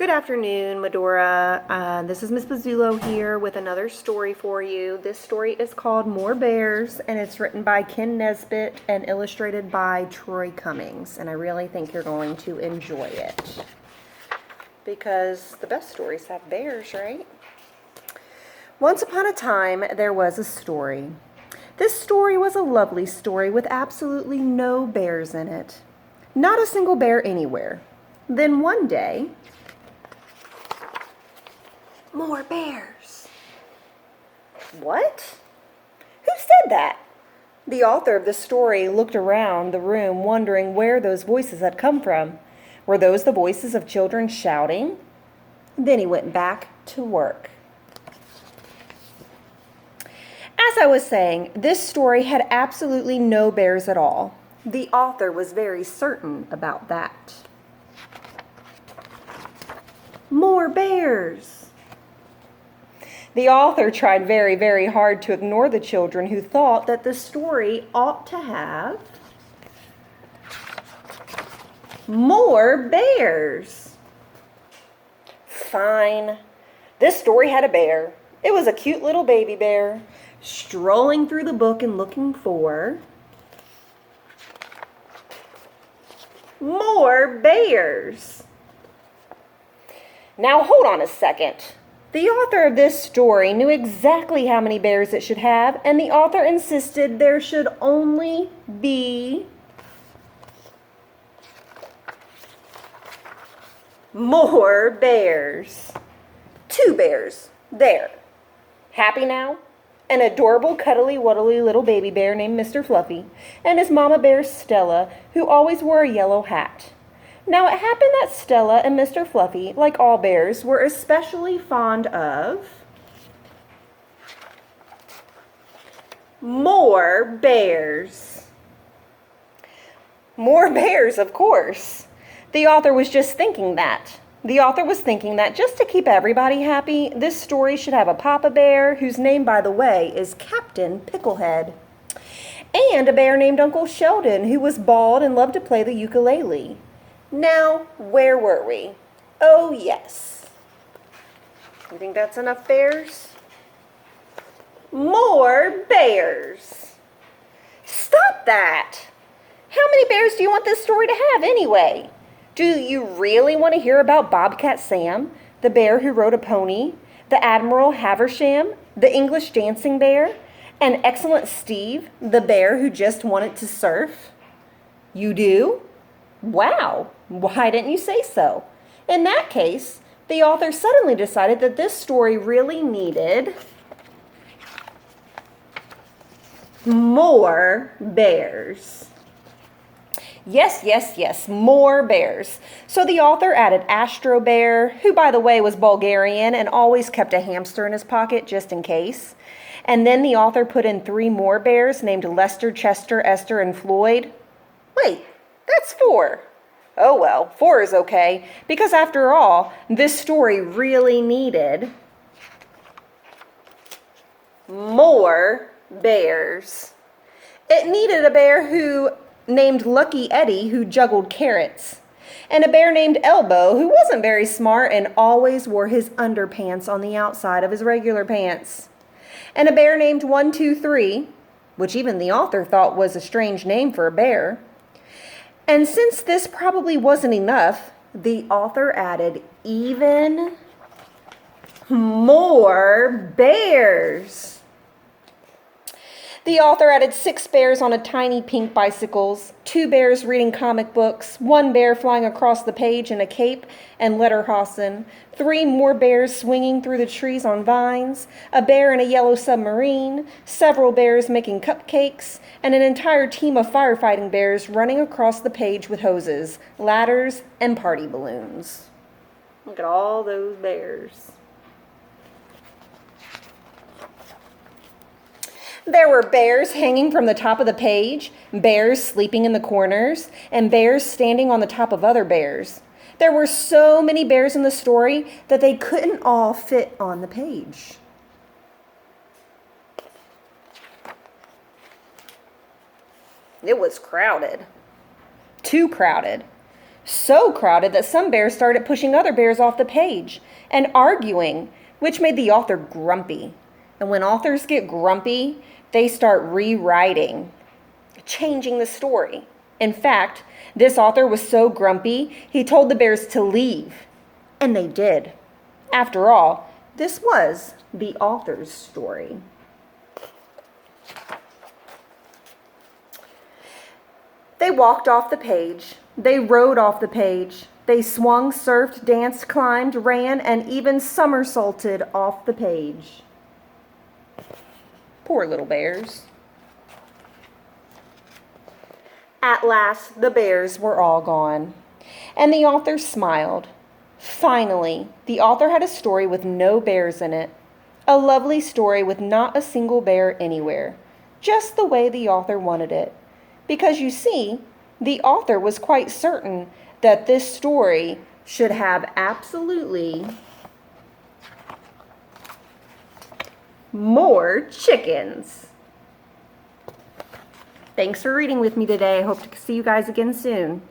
Good afternoon, Medora. This is Miss Pezzullo here with another story for you. This story is called More Bears, and it's written by Ken Nesbitt and illustrated by Troy Cummings. And I really think you're going to enjoy it because the best stories have bears, right? Once upon a time, there was a story. This story was a lovely story with absolutely no bears in it. Not a single bear anywhere. Then one day, more bears. What? Who said that? The author of the story looked around the room, wondering where those voices had come from. Were those the voices of children shouting? Then he went back to work. As I was saying, this story had absolutely no bears at all. The author was very certain about that. More bears. The author tried very, very hard to ignore the children who thought that the story ought to have more bears. Fine. This story had a bear. It was a cute little baby bear, strolling through the book and looking for more bears. Now hold on a second. The author of this story knew exactly how many bears it should have, and the author insisted there should only be more bears. 2 bears. There. Happy now? An adorable, cuddly-wuddly little baby bear named Mr. Fluffy, and his mama bear Stella, who always wore a yellow hat. Now, it happened that Stella and Mr. Fluffy, like all bears, were especially fond of more bears. More bears, of course. The author was just thinking that. The author was thinking that just to keep everybody happy, this story should have a papa bear, whose name, by the way, is Captain Picklehead, and a bear named Uncle Sheldon, who was bald and loved to play the ukulele. Now, where were we? Oh, yes. You think that's enough bears? More bears. Stop that. How many bears do you want this story to have anyway? Do you really want to hear about Bobcat Sam, the bear who rode a pony, the Admiral Haversham, the English dancing bear, and Excellent Steve, the bear who just wanted to surf? You do? Wow, why didn't you say so? In that case, the author suddenly decided that this story really needed more bears. Yes, more bears. So the author added Astro Bear, who by the way was Bulgarian and always kept a hamster in his pocket just in case. And then the author put in 3 more bears named Lester, Chester, Esther, and Floyd. Wait. That's 4. Oh well, 4 is okay, because after all, this story really needed more bears. It needed a bear who named Lucky Eddie, who juggled carrots, and a bear named Elbow, who wasn't very smart and always wore his underpants on the outside of his regular pants, and a bear named 123, which even the author thought was a strange name for a bear. And since this probably wasn't enough, the author added even more bears. The author added 6 bears on a tiny pink bicycles, 2 bears reading comic books, 1 bear flying across the page in a cape and Lederhosen, 3 more bears swinging through the trees on vines, a bear in a yellow submarine, several bears making cupcakes, and an entire team of firefighting bears running across the page with hoses, ladders, and party balloons. Look at all those bears. There were bears hanging from the top of the page, bears sleeping in the corners, and bears standing on the top of other bears. There were so many bears in the story that they couldn't all fit on the page. It was crowded. Too crowded. So crowded that some bears started pushing other bears off the page and arguing, which made the author grumpy. And when authors get grumpy, they start rewriting, changing the story. In fact, this author was so grumpy, he told the bears to leave. And they did. After all, this was the author's story. They walked off the page. They rode off the page. They swung, surfed, danced, climbed, ran, and even somersaulted off the page. Poor little bears. At last, the bears were all gone, and the author smiled. Finally, the author had a story with no bears in it. A lovely story with not a single bear anywhere, just the way the author wanted it. Because you see, the author was quite certain that this story should have absolutely more chickens. Thanks for reading with me today. I hope to see you guys again soon.